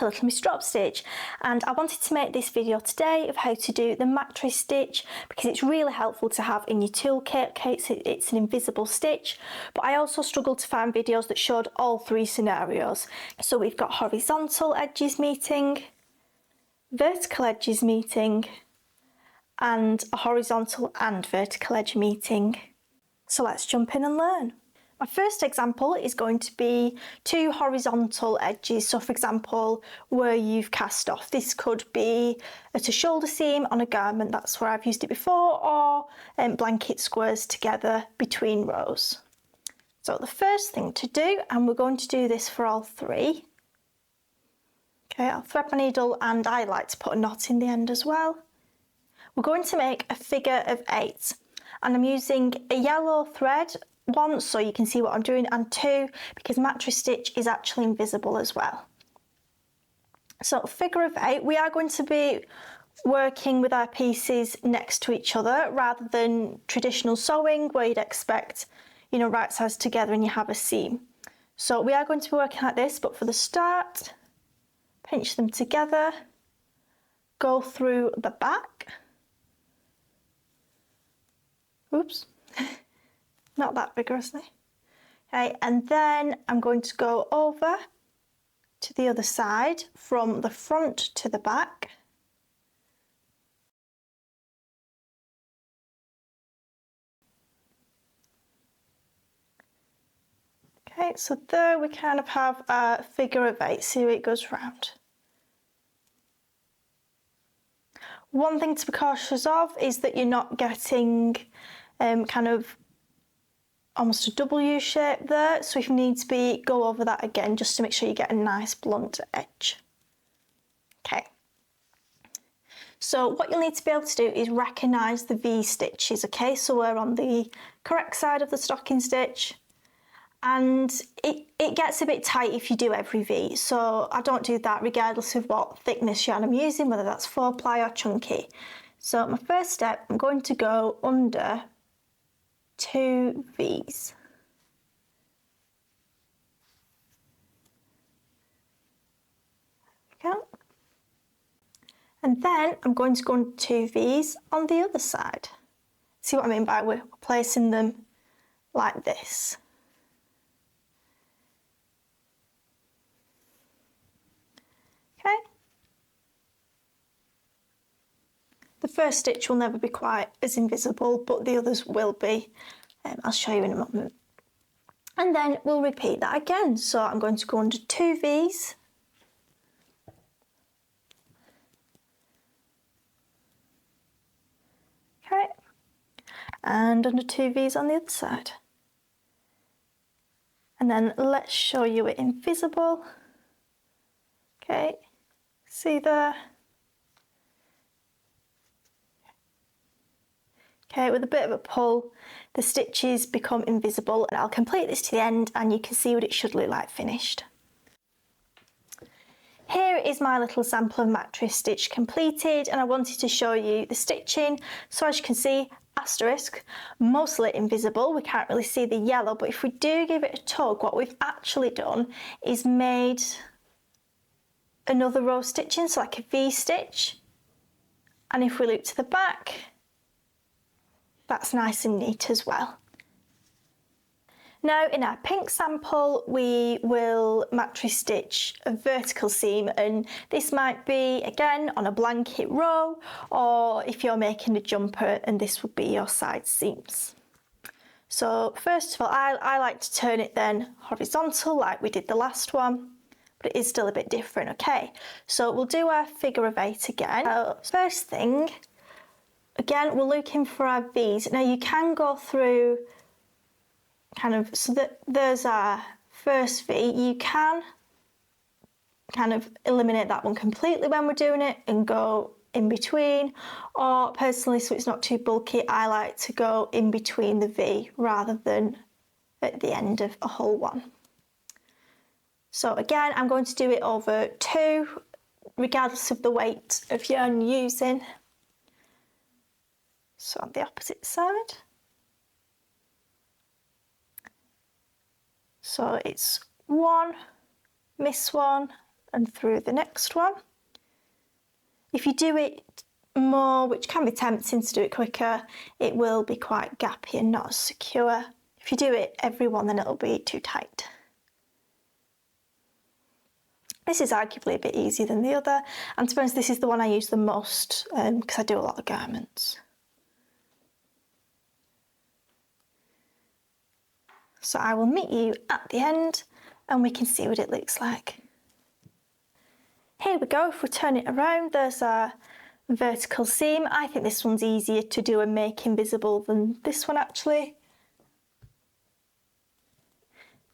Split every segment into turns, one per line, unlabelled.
a little Miss Drop stitch, and I wanted to make this video today of how to do the mattress stitch because it's really helpful to have in your toolkit. Okay, it's an invisible stitch, but I also struggled to find videos that showed all three scenarios. So we've got horizontal edges meeting, vertical edges meeting, and a horizontal and vertical edge meeting. So let's jump in and learn. My first example is going to be two horizontal edges. So for example, where you've cast off, this could be at a shoulder seam on a garment, that's where I've used it before, or blanket squares together between rows. So the first thing to do, and we're going to do this for all three. Okay, I'll thread my needle and I like to put a knot in the end as well. We're going to make a figure of 8, and I'm using a yellow thread, 1 so you can see what I'm doing, and 2 because mattress stitch is actually invisible as well. So figure of 8, we are going to be working with our pieces next to each other rather than traditional sewing where you'd expect, you know, right sides together and you have a seam. So we are going to be working like this, but for the start, pinch them together, go through the back. Oops. Not that vigorously. Okay, and then I'm going to go over to the other side from the front to the back. Okay, so there we kind of have a figure of 8, see how it goes round. One thing to be cautious of is that you're not getting kind of almost a W shape there, so if you need to be, go over that again just to make sure you get a nice blunt edge. Okay, so what you'll need to be able to do is recognise the V stitches. Okay, so we're on the correct side of the stocking stitch, and it gets a bit tight if you do every V, so I don't do that regardless of what thickness yarn I'm using, whether that's 4-ply or chunky. So my first step, I'm going to go under 2 V's. There we go. And then I'm going to go on 2 V's on the other side. See what I mean by we're placing them like this. Okay. The first stitch will never be quite as invisible, but the others will be. I'll show you in a moment. And then we'll repeat that again. So I'm going to go under 2 V's. Okay. And under 2 V's on the other side. And then let's show you it invisible. Okay, see there? Okay, with a bit of a pull, the stitches become invisible, and I'll complete this to the end and you can see what it should look like finished. Here is my little sample of mattress stitch completed, and I wanted to show you the stitching. So as you can see, asterisk, mostly invisible, we can't really see the yellow, but if we do give it a tug, what we've actually done is made another row stitching, so like a V stitch, and if we loop to the back, that's nice and neat as well. Now in our pink sample we will mattress stitch a vertical seam, and this might be again on a blanket row, or if you're making a jumper and this would be your side seams. So first of all I like to turn it then horizontal like we did the last one, but it is still a bit different. Okay, so we'll do our figure of 8 again. First thing, again, we're looking for our V's. Now you can go through kind of, so that there's our first V, you can kind of eliminate that one completely when we're doing it and go in between, or personally, so it's not too bulky, I like to go in between the V rather than at the end of a whole one. So again, I'm going to do it over 2, regardless of the weight of yarn you're using. So on the opposite side. So it's 1, miss 1, and through the next one. If you do it more, which can be tempting to do it quicker, it will be quite gappy and not as secure. If you do it every one, then it'll be too tight. This is arguably a bit easier than the other, and to be honest, this is the one I use the most because I do a lot of garments. So I will meet you at the end and we can see what it looks like. Here we go. If we turn it around, there's our vertical seam. I think this one's easier to do and make invisible than this one actually.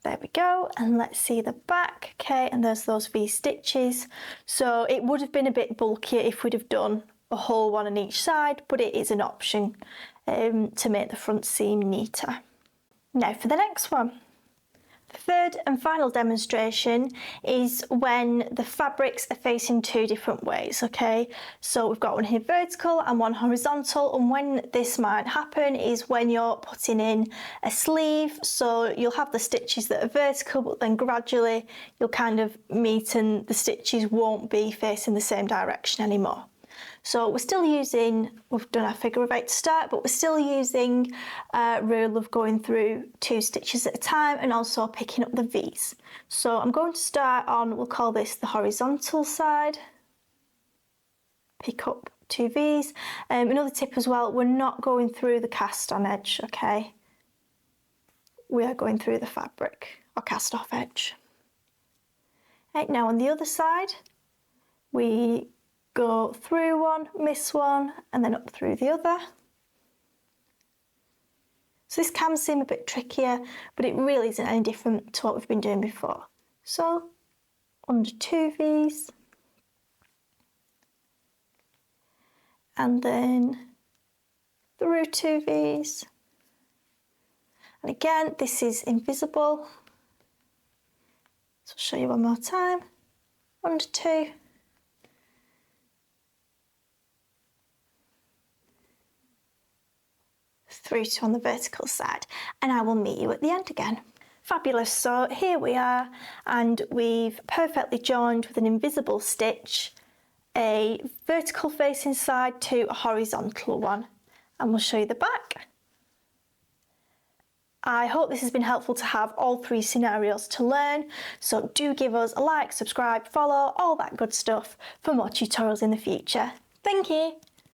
There we go, and let's see the back. Okay, and there's those V stitches. So it would have been a bit bulkier if we'd have done a whole one on each side, but it is an option to make the front seam neater. Now for the next one. The third and final demonstration is when the fabrics are facing two different ways, okay? So we've got one here vertical and one horizontal, and when this might happen is when you're putting in a sleeve. So you'll have the stitches that are vertical, but then gradually you'll kind of meet and the stitches won't be facing the same direction anymore. So we're still using, we've done our figure of 8 to start, but we're still using a rule of going through 2 stitches at a time and also picking up the V's. So I'm going to start on, we'll call this the horizontal side, pick up 2 V's. Another tip as well, we're not going through the cast on edge, okay? We are going through the fabric or cast off edge. Right, now on the other side, we go through one, miss one, and then up through the other. So this can seem a bit trickier, but it really isn't any different to what we've been doing before. So under 2 V's, and then through 2 V's, and again this is invisible, so I'll show you one more time. Under 2, through to on the vertical side, and I will meet you at the end again. Fabulous, so here we are, and we've perfectly joined with an invisible stitch a vertical facing side to a horizontal one, and we'll show you the back. I hope this has been helpful to have all 3 scenarios to learn, so do give us a like, subscribe, follow, all that good stuff for more tutorials in the future. Thank you!